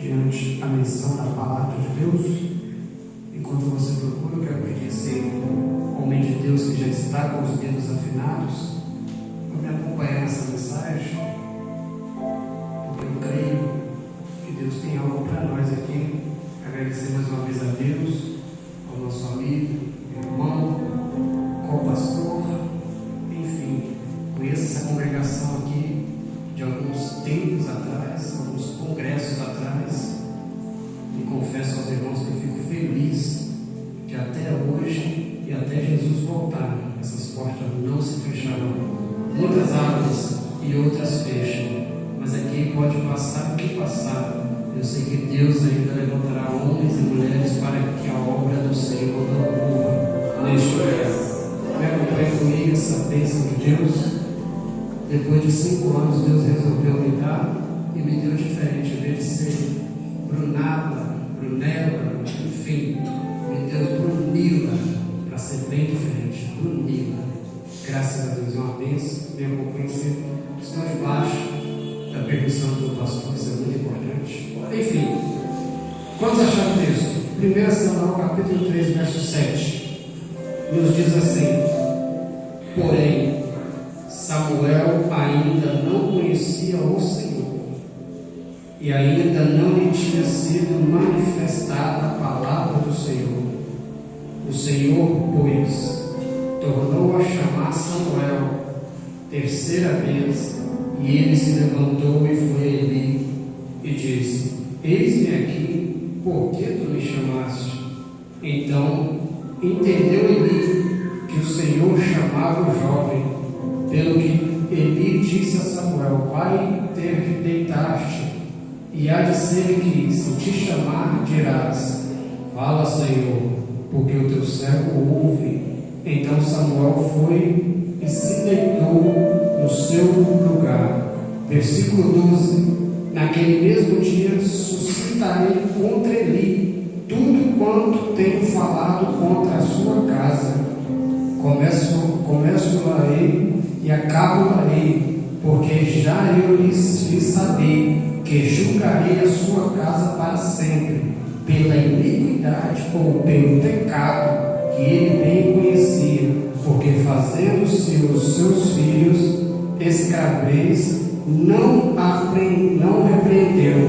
diante a menção da palavra de Deus. Enquanto você procura, eu quero pedir ser um homem de Deus que já está com os dedos afinados para me acompanhar nessa mensagem, porque eu creio que Deus tem algo para nós aqui. Agradecer mais uma vez a Deus, ao nosso amigo, irmão, co-pastor, enfim, conheço essa congregação aqui de alguns tempos atrás, alguns congressos atrás, e confesso aos irmãos que eu fico feliz que até hoje e até Jesus voltar, essas portas não se fecharão. Muitas abram e outras fecham, mas aqui pode passar o que passar. Eu sei que Deus ainda levantará homens e mulheres para que a obra do Senhor não ocorra neste lugar. Me acompanhe comigo essa bênção de Deus. Depois de 5 anos, Deus resolveu me dar e me deu diferente. Em vez de ser Brunada, Brunella, enfim, me deu Brunila, para ser bem diferente. Brunila. Graças a Deus, é uma bênção. Me acompanhe sempre. Estou debaixo da permissão do pastor, isso é muito importante. Enfim, vamos achar o texto. 1 Samuel capítulo 3, verso 7. Nos diz assim: porém, Samuel ainda não conhecia o Senhor, e ainda não lhe tinha sido manifestada a palavra do Senhor. O Senhor, pois, tornou a chamar Samuel terceira vez, e ele se levantou e foi a Eli e disse: eis-me aqui, por que tu me chamaste? Então entendeu Eli que o Senhor chamava o jovem, pelo que Eli disse a Samuel: vai ter que deitar-te, e há de ser que, se te chamar, dirás: fala, Senhor, porque o teu servo ouve. Então Samuel foi e se deitou no seu lugar. Versículo 12: naquele mesmo dia suscitarei contra Eli tudo quanto tenho falado contra a sua casa. Começo-larei e acabo-larei, porque já eu lhes fiz saber que julgarei a sua casa para sempre, pela iniquidade ou pelo pecado que ele bem conhecia, porque fazendo-se os seus filhos escravez, não repreendeu.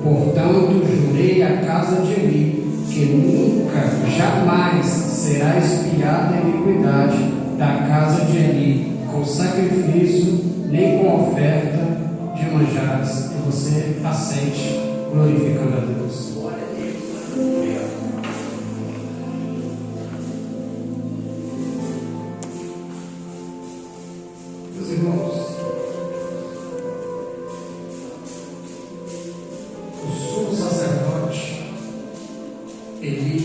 Portanto, jurei à casa de Eli que nunca, jamais será expiada a iniquidade da casa de Eli com sacrifício, nem com oferta de manjares. Que você aceite, glorificando a Deus. Glória a Deus. Obrigado. Meus irmãos, o sumo sacerdote Eli,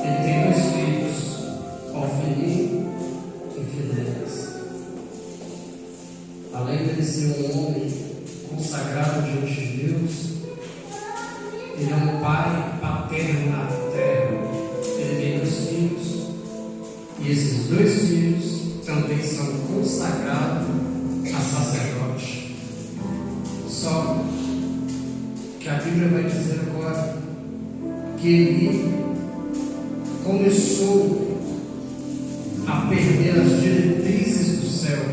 ele tem 2 filhos, Ofni e Finéias. Além de ele ser um homem consagrado diante de Deus, ele é um pai paterno na terra. Ele tem 2 filhos, e esses 2 filhos também são consagrados a sacerdote. Só que a Bíblia vai dizer agora que Eli começou a perder as diretrizes do céu,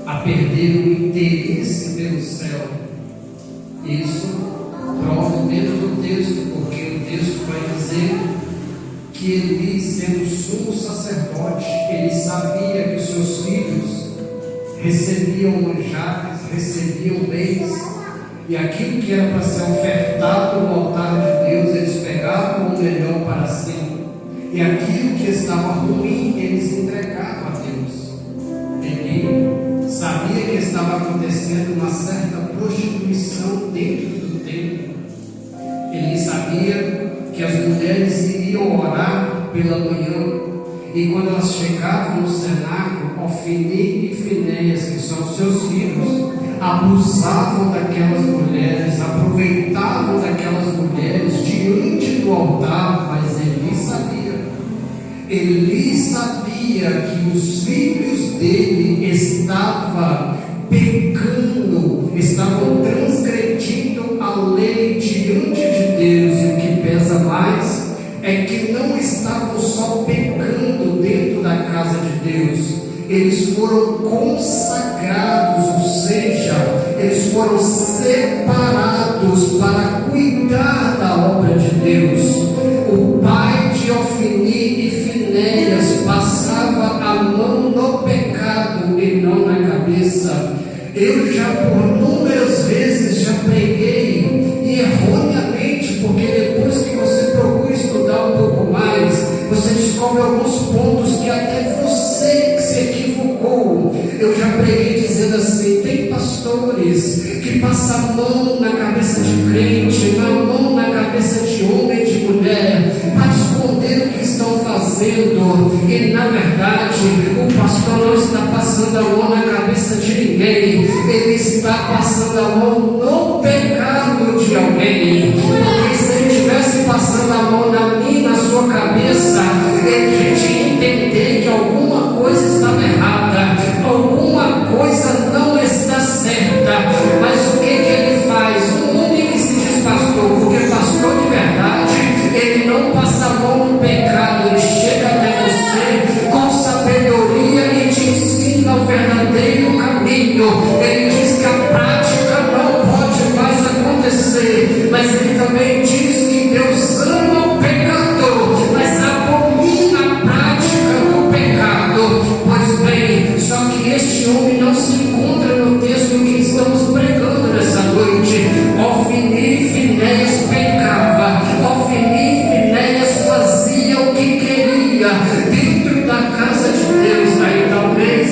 a perder o interesse pelo céu. Isso prova dentro do texto, porque o texto vai dizer que Eli, sendo sumo sacerdote, ele sabia que os seus filhos recebiam manjares, recebiam bens, e aquilo que era para ser ofertado no altar de Deus, eles pegavam o melhor para si, e aquilo que estava ruim, eles entregavam a Deus. Ele sabia que estava acontecendo uma certa prostituição dentro do templo. Ele sabia que as mulheres iriam orar pela manhã, e quando elas chegavam no cenáculo, Ofni e Finéias, que são seus filhos, abusavam daquelas mulheres, aproveitavam daquelas mulheres diante do altar. Mas Eli sabia que os filhos dele estavam pecando, estavam transgredindo é que não estavam só pecando dentro da casa de Deus, eles foram consagrados, ou seja, eles foram separados para cuidar da obra de Deus. O pai de Ofni e Finéias passava a mão no pecado e não na cabeça. Eu já por inúmeras vezes já preguei, e erroneamente, porque depois que você procura estudar um pouco mais, você descobre alguns pontos que até você que se equivocou. Eu já preguei dizendo assim: tem pastores que passam a mão na cabeça de crente, na mão na cabeça de homem e de mulher, para esconder o que estão fazendo, e na verdade o pastor não está passando a mão na cabeça de ninguém, ele está passando a mão no pecado de alguém. Porque se ele estivesse passando a mão na minha e na sua cabeça, ele tinha entender que alguma coisa estava errada, alguma coisa não está certa. Mas o que ele faz? Um homem que se diz pastor, porque pastor de verdade, ele não passa a mão no pecado, ele chega até você com sabedoria e te ensina o verdadeiro caminho. Ele diz que a prática não pode mais acontecer, mas ele também diz que Deus ama o pecador, mas abomina a prática do pecado. Pois bem, só que este homem não se encontra no texto que estamos pregando nessa noite. Ofni e Finéias pecava, Ofni e Finéias fazia o que queria dentro da casa de Deus. Aí talvez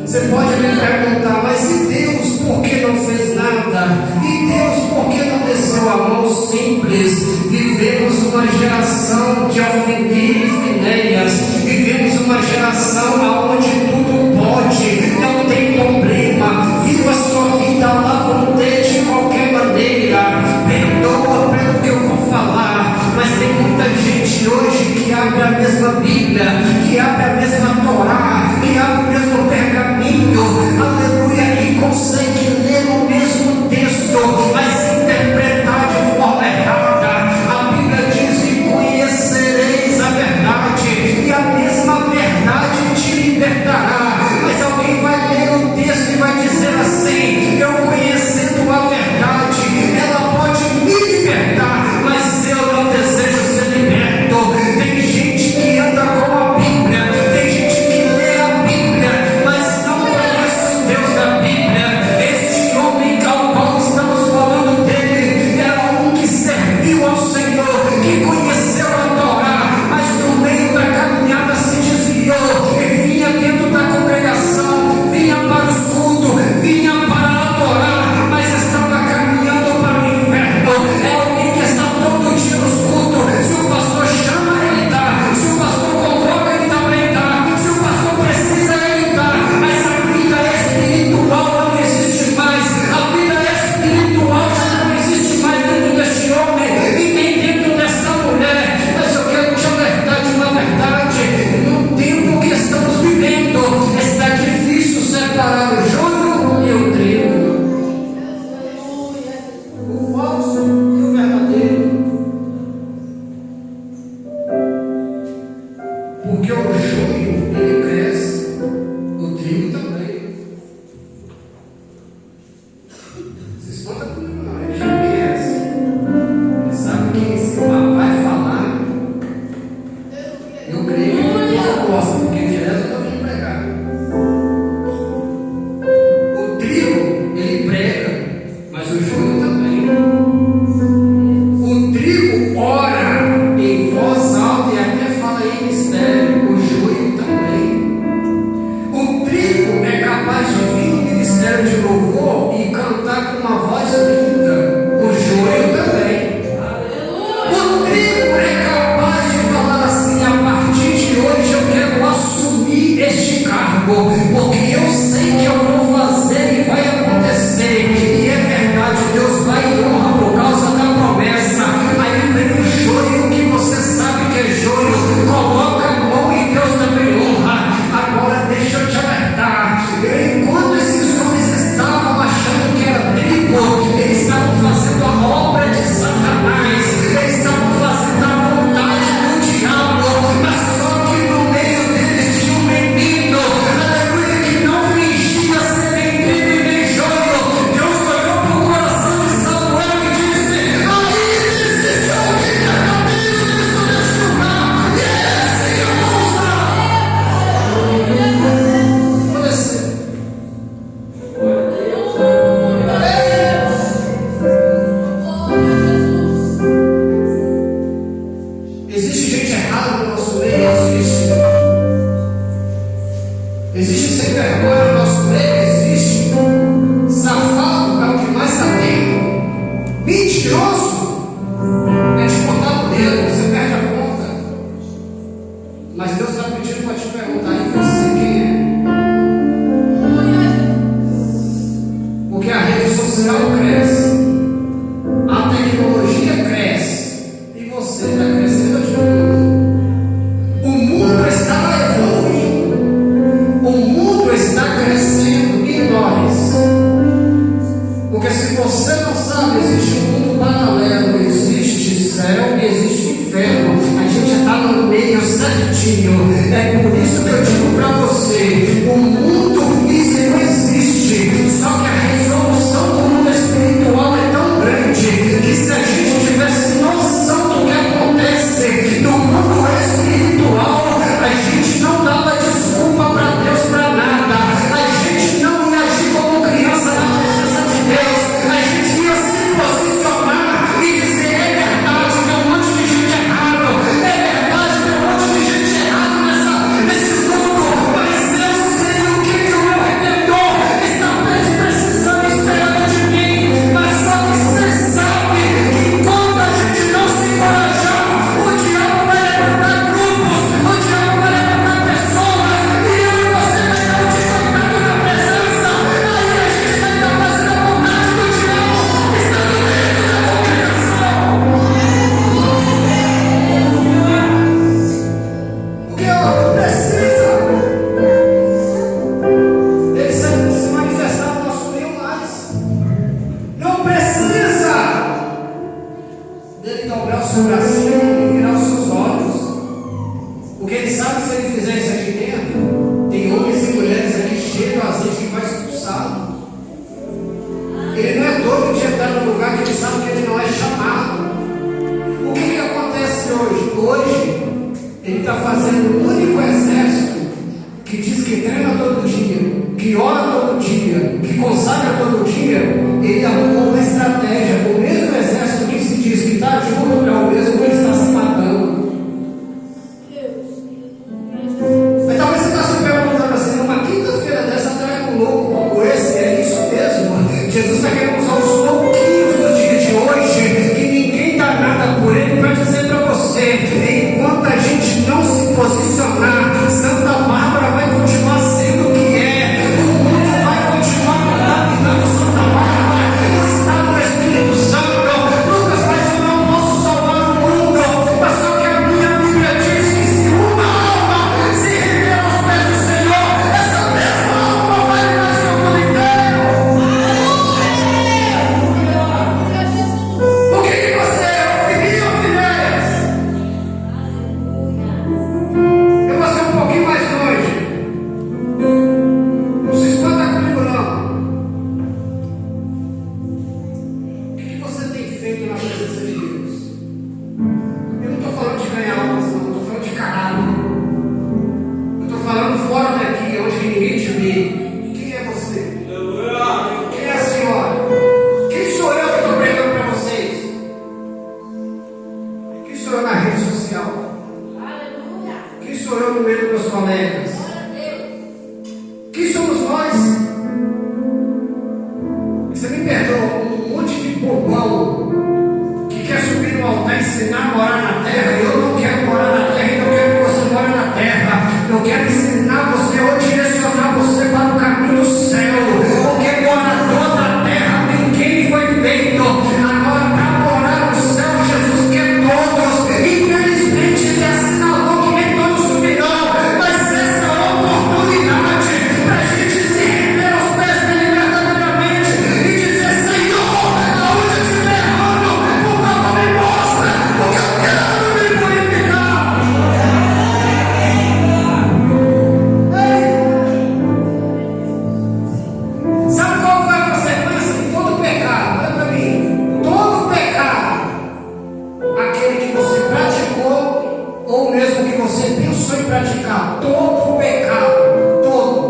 você pode me perguntar: mas e Deus, por que não fez nada? E Deus, por que não desceu a mão? Simples. Vivemos uma geração de Ofni e Finéias, vivemos uma geração onde tudo pode, não tem problema. Viva a sua vida à vontade de qualquer maneira, perdoa pelo que eu vou falar. Mas tem muita gente hoje que abre a mesma Bíblia, que abre a mesma Torá, que abre o mesmo pergaminho, aleluia, e consegue ler o mesmo texto, mas interpretar de forma errada. A Bíblia diz: e conhecereis social cresce, a tecnologia cresce, e você está crescendo de novo. O mundo está evoluindo, o mundo está crescendo, e nós? Porque se você não sabe, existe um mundo paralelo, existe céu e existe inferno. A gente está no meio certinho. É por isso que eu digo para você: o mundo físico existe, só que a resolução do mundo espiritual é tão grande que se a gente tivesse noção do que acontece no mundo espiritual, a gente não dava desculpa para Deus para nada. A gente não ia agir como criança na presença de Deus. A gente ia se posicionar e dizer: é verdade, tem um monte de gente errado, é verdade, tem um monte de gente errado nesse mundo, mas eu sei o que o meu Redentor está precisando, esperando de mim. Mas só que você sabe que enquanto a gente não se encorajar, o diabo vai levantar grupos, o diabo vai levantar pessoas, e eu e você vai estar desconectado na presença. Aí a gente vai estar fazendo a vontade do diabo, estando dentro da congregação. Porque não precisa ele se manifestar no nosso meio mais. Não precisa dele dobrar o seu bracinho e virar os seus olhos. Porque ele sabe que se ele fizer isso aqui dentro, tem homens e mulheres aqui cheios de azeite que vai expulsá-lo. Ele não é doido de entrar num lugar que ele sabe que ele não é chamado. O que acontece hoje? Hoje, ele está fazendo o único exército que diz que treina todo dia, que ora todo dia, que consagra todo dia. Ele arrumou uma estratégia. O mesmo exército que se diz que está junto é o mesmo que ele está se matando. Mas talvez você está se perguntando assim: uma quinta-feira dessa traz um louco como esse? É isso mesmo? Jesus está querendo usar os louquinhos do dia de hoje, que ninguém dá nada por ele, para dizer para você: enquanto a gente não se posicionar, Santa Bárbara vai continuar sendo o que é, o mundo vai continuar contaminando Santa Bárbara, o estado do Espírito Santo. Lucas vai dizer: não posso salvar o mundo, mas só que a minha Bíblia diz que se uma alma se render aos pés do Senhor, essa mesma alma vai nascer o mundo inteiro. O que você é, filhinho ou filhas? Eu vou ser um pouquinho mais longe. Não se espanta comigo, não. O que você tem feito na presença de Deus? Eu não estou falando de ganhar almas, não. Eu estou falando de caráter. Eu estou falando fora daqui, onde ninguém te vê. Quem é você? Quem é a senhora? Quem sou eu que estou pregando para vocês? Quem sou eu na rede social? Quem sou eu no meio dos meus colegas? Quem somos nós? Você me perdoa, um monte de bobão que quer subir no altar e ensinar a morar na terra. Eu não quero morar na terra, eu quero que você more na terra. Eu quero ensinar você ou direcionar você para o caminho do céu. Porque morador da terra ninguém foi feito. Agora, para morar no céu, Jesus quer todos. Infelizmente, ele assinalou que nem todos subirão. Mas essa é a oportunidade para a gente se render aos pés dele verdadeiramente e dizer: Senhor, aonde eu estiver errando, por favor, me mostra, porque eu quero me purificar. Sabe qual foi a consequência de todo pecado? Olha para mim. Todo pecado, aquele que você praticou ou mesmo que você pensou em praticar, todo pecado, todo,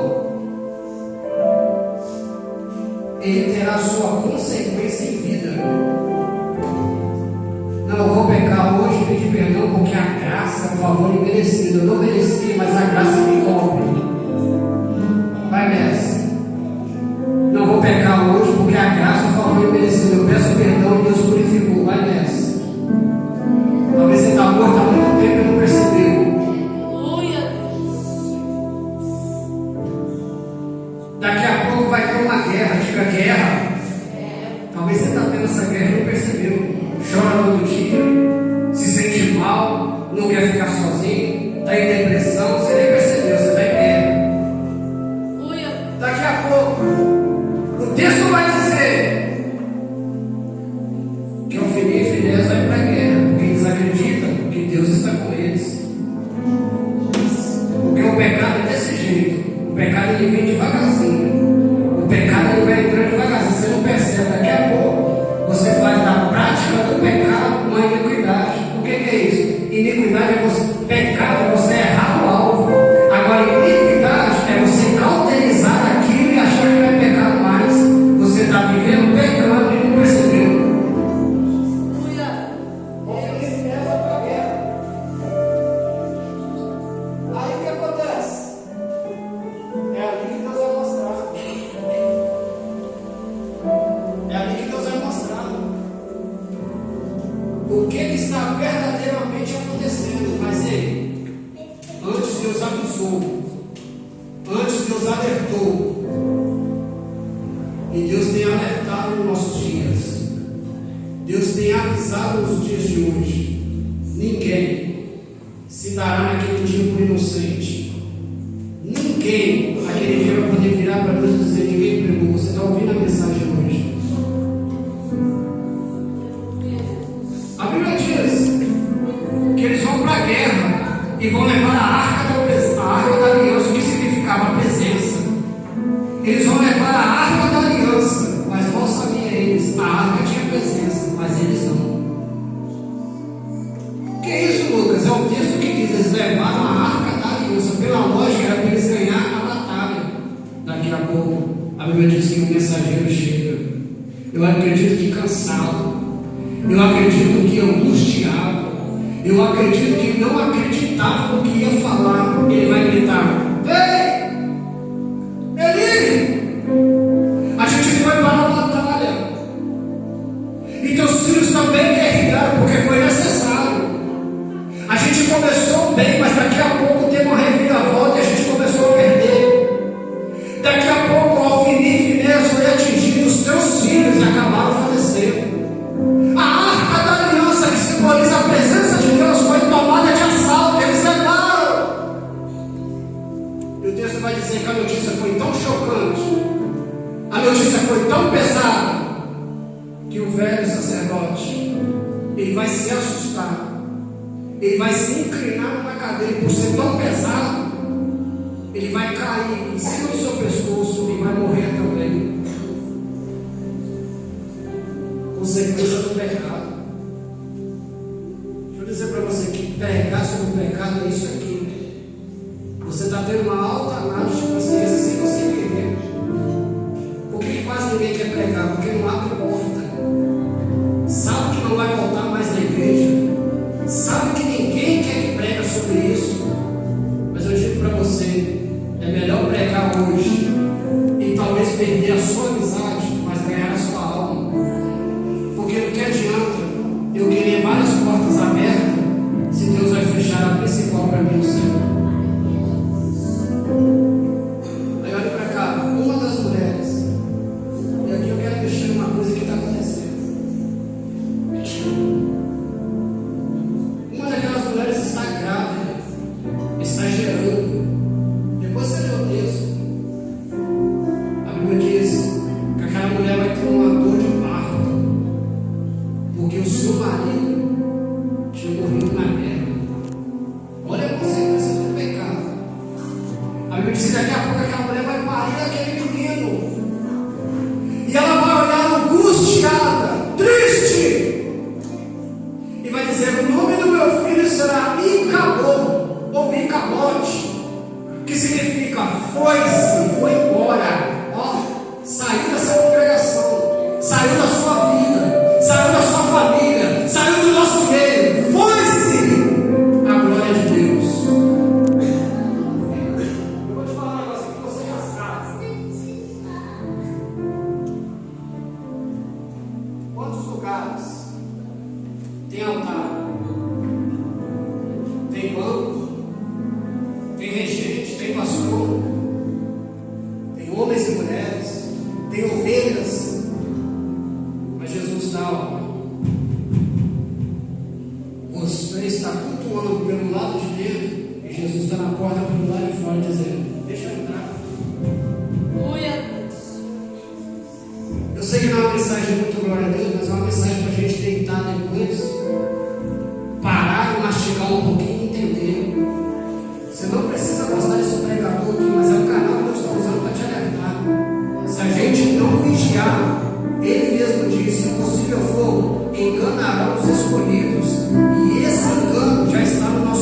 ele terá sua consequência em vida. Não, eu vou pecar hoje e pedir perdão porque a graça é um favor imerecido. Eu não mereci, mas a graça me cobre. Vai nessa. Não vou pecar hoje porque a graça é um favor imerecido. Eu peço perdão e Deus purificou. Vai nessa. Talvez você está morto há muito tempo e não percebeu. Daqui a pouco vai ter uma guerra. Diga guerra. iniquidade é você, pecado é você errar o alvo. Agora, iniquidade é você cauterizar aquilo e achar que não é pecado mais. Você está vivendo pecando e não percebeu. Aí o que acontece? É ali que Deus vai mostrar. É ali que Deus vai mostrar o que está verdadeiramente acontecendo. Mas ei, antes Deus avisou, antes Deus alertou, e Deus tem alertado nos nossos dias, Deus tem avisado nos dias de hoje: ninguém se dará naquele dia por inocente. Ninguém naquele dia vai poder virar para Deus e dizer: ninguém pregou. Você está ouvindo a mensagem hoje? A Bíblia diz que eles vão para a guerra e vão levar a arca da aliança, o que significava a presença. Eles vão levar a arca da aliança, mas mal sabiam eles, a arca tinha presença, mas eles não. Que é isso, Lucas? É o texto que diz: eles levaram a arca da aliança. Pela lógica, era para eles ganhar a batalha. Daqui a pouco, a Bíblia diz que o mensageiro chega. Eu acredito que cansado, eu acredito que angustiado, eu acredito que não acreditava no que ia falar. Ele vai gritar: ei, Eli, a gente foi para a batalha e teus filhos também guerrearam porque foi necessário. A gente começou bem, mas daqui a pouco teve uma reviravolta e a gente começou a perder. Daqui a pouco o Alfini e Finés foi atingido, os teus filhos acabaram falecendo. A arca da aliança, que simboliza a presença de Deus, foi tomada de assalto, eles levaram. E o texto vai dizer que a notícia foi tão chocante, a notícia foi tão pesada, que o velho sacerdote, ele vai se assustar, ele vai se inclinar na cadeira, por ser tão pesado, ele vai cair em cima do seu pescoço e vai morrer também. Consequência do pecado. Deixa eu dizer para você que pregar sobre o pecado é isso aqui. Você está tendo uma alta análise de consciência sem você querer. Por que quase ninguém quer pregar? Porque não abre porta. Sabe que não vai voltar mais na igreja. Sabe que ninguém quer que prega sobre isso. Mas eu digo para você, é melhor pregar hoje e talvez perder a sua amizade, mas ganhar a sua alma. Porque o que adianta eu querer várias portas abertas se Deus vai fechar a principal para mim no céu? Aí olha para cá, uma das mulheres, e aqui eu quero mexer numa coisa que está acontecendo. Uma daquelas mulheres está grávida, está gerando. Depois você lê o texto. A Bíblia diz que aquela mulher vai ter uma dor de parto, porque o seu marido tinha morrido na guerra. Olha a consequência do pecado. A Bíblia diz que daqui a pouco aquela mulher vai parir aquele menino, e ela vai olhar angustiada, triste, e vai dizer: o nome do meu filho será Icabod, ou Icabote, que significa foi-se, foi embora. Ó, saiu dessa congregação, saiu da sua vida, saiu da sua família, saiu do nosso meio, foi-se a glória de Deus. Eu vou te falar um negócio que você já sabe. Quantos lugares tem altar, tem banco, tem regente, tem pastor, tem homens e mulheres, tem ovelhas, mas Jesus está, ó, você está cultuando pelo lado de dentro e Jesus está na porta pelo lado de fora dizendo: deixa eu entrar. Eu sei que não é uma mensagem muito glória a Deus, mas é uma mensagem para a gente deitar depois, parar e mastigar um pouquinho e entender. Você não precisa gostar desse pregador aqui, mas é um canal que Deus está usando para te alertar. Se a gente não vigiar, Ele mesmo diz: se possível for, enganará os escolhidos. E esse engano já está no nosso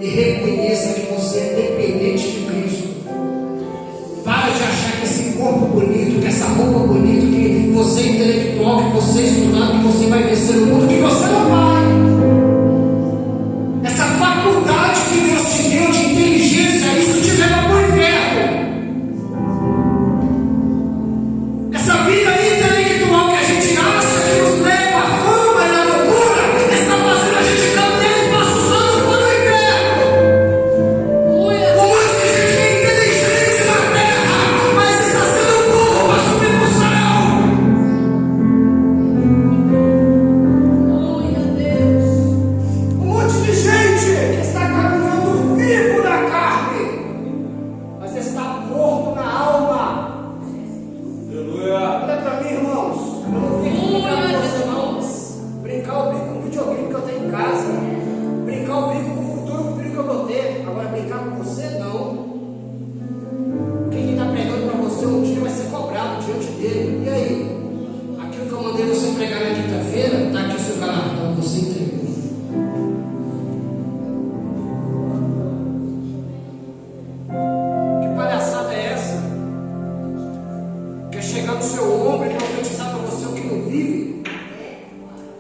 e reconheça que você é dependente de Cristo. Para de achar que esse corpo bonito, que essa roupa bonita, que você é intelectual, que você é estudado, que você vai vencer o mundo, que você não vai. Essa faculdade que Deus te deu de inteligência, isso te leva para o inferno. Essa vida intelectual que a gente acha que nos leva à fama e à loucura, está fazendo a gente dar 10 passos anos para o inferno. Um monte de gente que é inteligente na terra, mas está sendo burro para subir para o céu. Um monte de gente que está caminhando vivo na carne, mas está morto na alma. Olha para mim, irmãos. Eu não vim brincar com você, não. Brincar o bico com o videogame que eu tenho em casa. Brincar o bico com o futuro filho que eu vou ter. Agora, brincar com você, não. Quem está pregando para você um dia vai ser cobrado diante dele. E aí? Aquilo que eu mandei você pregar na quinta-feira, está aqui o seu galardão, você entregou. Que palhaçada é essa? Quer chegar no seu ombro e profetizar para você o que não vive?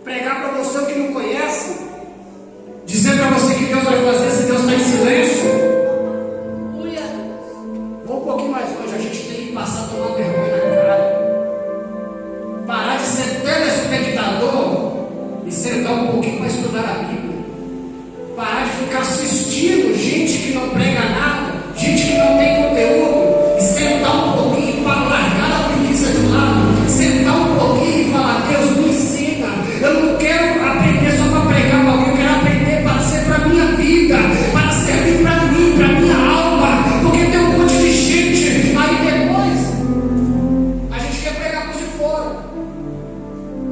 Pregar para você o que não conhece? Dizer para você que Deus vai fazer se Deus está em silêncio? Vou um pouquinho mais longe, a gente tem que passar a tomar vergonha na cara. Parar de ser telespectador e sentar um pouquinho para estudar a Bíblia. Parar de ficar assistindo gente que não prega nada, gente que não tem conteúdo, e sentar um pouquinho para largar a preguiça de lado, sentar um pouquinho e falar: Deus me ensina. Eu não quero aprender só para pregar para alguém, eu quero aprender para ser para a minha vida, para servir para mim, para a minha alma, porque tem um monte de gente. Aí depois a gente quer pregar para os de fora,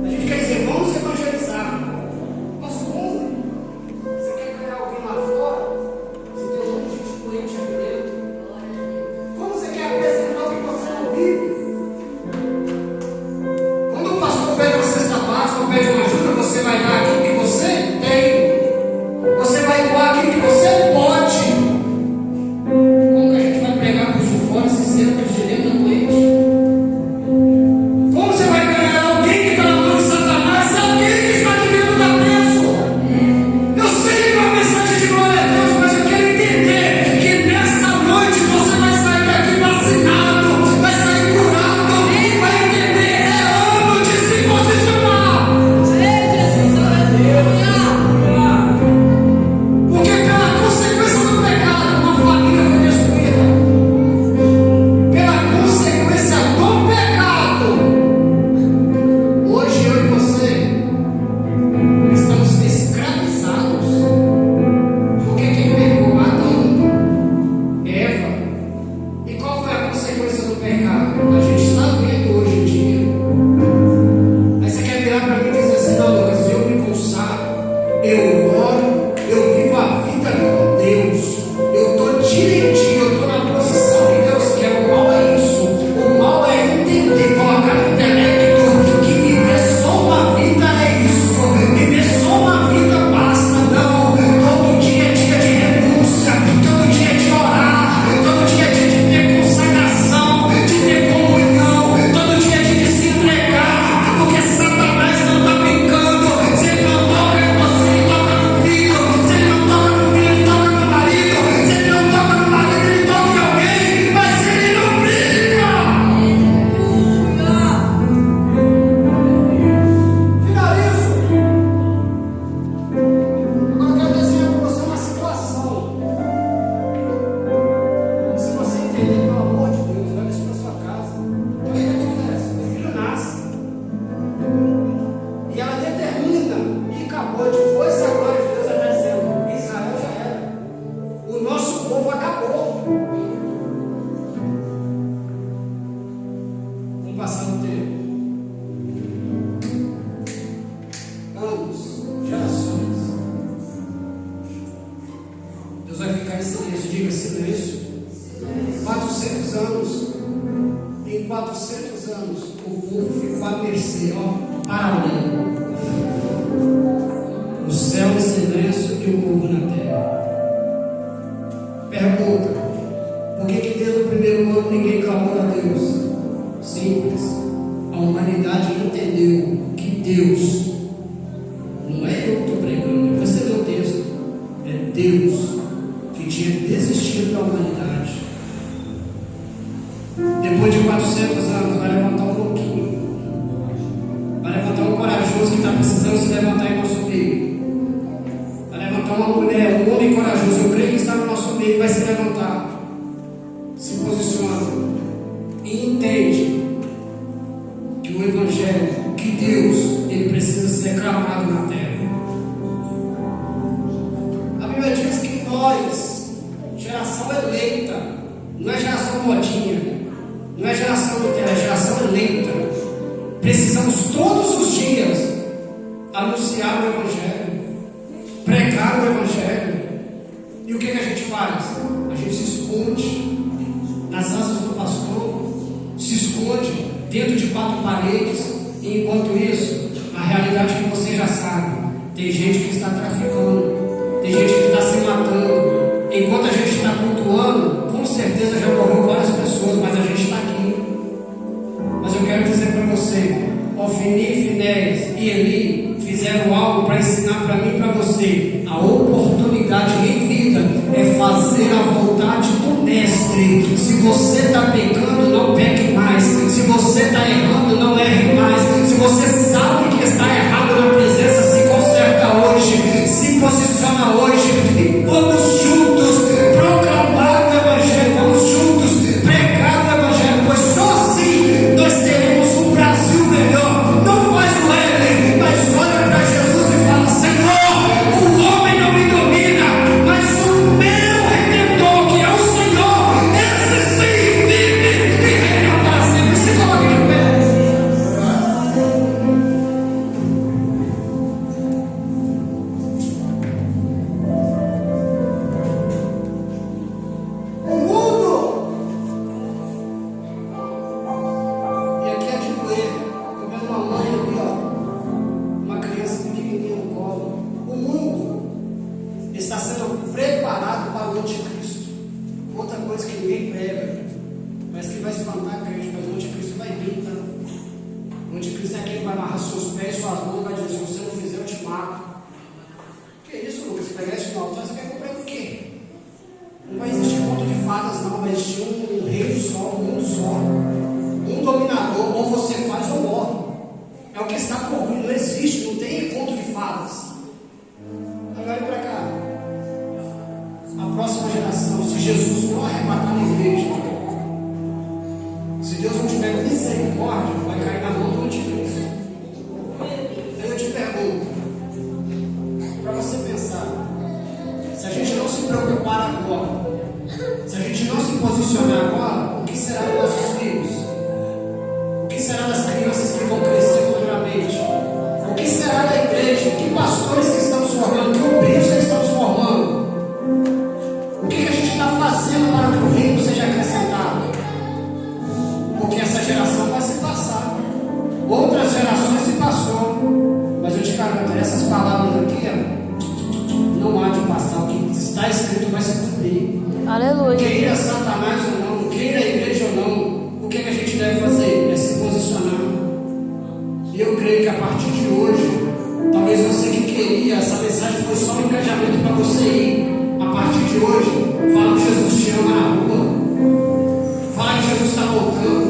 a gente quer dizer: vamos evangelizar. Mas como? Você quer ganhar alguém lá fora? Se tem um monte de gente doente aqui dentro, como você quer apresentar o que você não vive? Quando o pastor pede uma cesta básica ou pede uma ajuda, você vai dar aquilo que você tem. Você vai doar aquilo que você pode. Como que a gente vai pregar para os de fora se senta gerendo doente? Como você vai ganhar alguém que está na mão de Satanás se alguém que está de dentro da preso? Eu sei que é uma mensagem de glória a Deus, mas eu quero entender que nessa noite você vai sair daqui vacinado, vai sair curado e vai entender: é ano de se posicionar. Porque pela consequência do pecado, uma família foi destruída. Pela consequência do pecado, hoje eu e você estamos escravizados. Porque quem pegou Adão, Eva, e qual foi a consequência do pecado? A gente está vendo hoje em dia. Aí você quer virar para mim e dizer assim: não, Lucas, eu me consagro, eu oro, eu vivo a vida com Deus, eu estou direitinho, eu estou na posição que Deus quer. O mal é isso. O mal é entender, colocar no intelecto que viver só uma vida é isso. Viver só uma vida basta. Não. Todo dia é dia de renúncia, todo dia é de orar, todo dia é dia de ter consagração, de ter comunhão, todo dia é dia de se entregar, porque Satanás não está brincando. Se ele não toca em você, ele toca no filho. Se ele não toca no filho, ele toca no marido. Se ele não toca no marido, ele toca em alguém, mas ele não brinca. Finalizo. Agora eu quero desenhar para você uma situação. Se você entender, pelo amor de Deus, leve isso para sua casa. Então o que acontece? O filho nasce e ela determina e acabou. Depois a glória de Deus ela está dizendo: Israel já era. O nosso povo acabou. Vamos passar no tempo. Anos, gerações. Deus vai ficar em silêncio. Diga silêncio. 400 anos. Em 400 anos, o povo ficou à mercê, paralelo. O céu em silêncio e o povo na terra. Pergunta: por que desde o primeiro ano ninguém clamou a Deus? Simples. A humanidade entendeu que Deus, não é eu que estou pregando, você lê o texto, é Deus que tinha desistido da humanidade. Depois de 400 anos, vai levantar um louquinho, vai levantar um corajoso que está precisando se levantar em nosso meio, vai levantar uma mulher, um homem corajoso, eu creio que está no nosso meio, vai se levantar, se posiciona e entende que o Evangelho, que Deus, ele precisa ser clamado na terra. A Bíblia diz que nós, geração eleita, não é geração modinha, não é geração de terra, é geração eleita, precisamos todos os dias anunciar o Evangelho, pregar o Evangelho. E o que a gente faz? A gente se esconde nas asas do pastor, se esconde dentro de 4 paredes, e enquanto isso, a realidade que você já sabe, tem gente que está traficando, tem gente que está se matando. Enquanto a gente está cultuando, com certeza já morreu várias pessoas, mas a gente está aqui. Mas eu quero dizer para você, Ofni, Finéias e Eli fizeram algo para ensinar para mim e para você. A oportunidade em vida é fazer a vontade do Mestre. Se você está pecando, não peque mais. Se você está errando, não erre mais. Se você sabe que está errado na presença, se conserta hoje, se posiciona hoje e vamos juntos proclamar o Evangelho, vamos juntos pregar o Evangelho, pois só assim nós teremos um Brasil melhor. Não faz o L, mas olha para Jesus e fala: Senhor, o homem não me domina, mas o meu Redentor, que é o Senhor, esse sim vive e reina para sempre. Se coloque de pé. O mundo, e aqui é de doer, eu vendo uma mãe ali, ó, uma criança pequenininha no colo. O mundo está sendo preparado para o anticristo. Outra coisa que ninguém prega, mas que vai espantar a crente, mas o anticristo vai vir, tá? O anticristo é aquele que vai amarrar seus pés, suas mãos, vai dizer: se você não fizer, eu te mato. Que isso, Lucas? Você pegar isso no altar, você quer comprar o quê? Não vai existir conto de fadas, não. Vai existir um reino só, um mundo só, um dominador. Ou você faz ou morre. É o que está por vir. Não existe, não tem conto de fadas. Agora olha para cá. A próxima geração, se Jesus não arrebatar a igreja, se Deus não tiver misericórdia, vai cair na mão do anticristo. Aí eu te pergunto, para você pensar, se a gente não se preocupar agora, se a gente não se posicionar agora, o que será dos nossos filhos? O que será das crianças que vão crescer futuramente? O que será da igreja? Que pastores que estamos formando? Que obreiros que estamos formando? O que a gente está fazendo para que o reino seja acrescentado? Porque essa geração vai se passar, outras gerações se passou, mas eu te garanto, essas palavras aqui, não há de passar. O que está escrito vai se cumprir. Aleluia. Queira Satanás ou não, queira a igreja ou não, o que a gente deve fazer? É se posicionar. E eu creio que a partir de hoje, talvez você que queria, essa mensagem foi só um engajamento para você ir. A partir de hoje, fala que Jesus te ama na rua, fala que Jesus está voltando,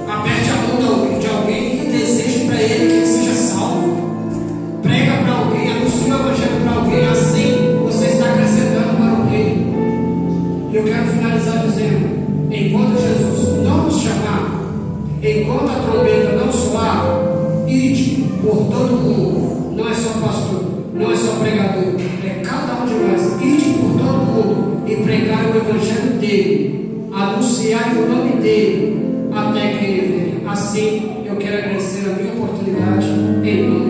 aperte a mão de alguém e deseje para ele que ele seja salvo. Prega para alguém, anuncie o Evangelho para alguém, assim você está acrescentando para alguém. E eu quero finalizar dizendo: enquanto Jesus não nos chamar, enquanto a trombeta não soar, ide por todo mundo. Não é só pastor, não é só pregador, é cada um de nós. Ide por todo mundo e pregar o Evangelho dele, anunciar o nome dele, até que ele venha. Assim, eu quero agradecer a minha oportunidade em nome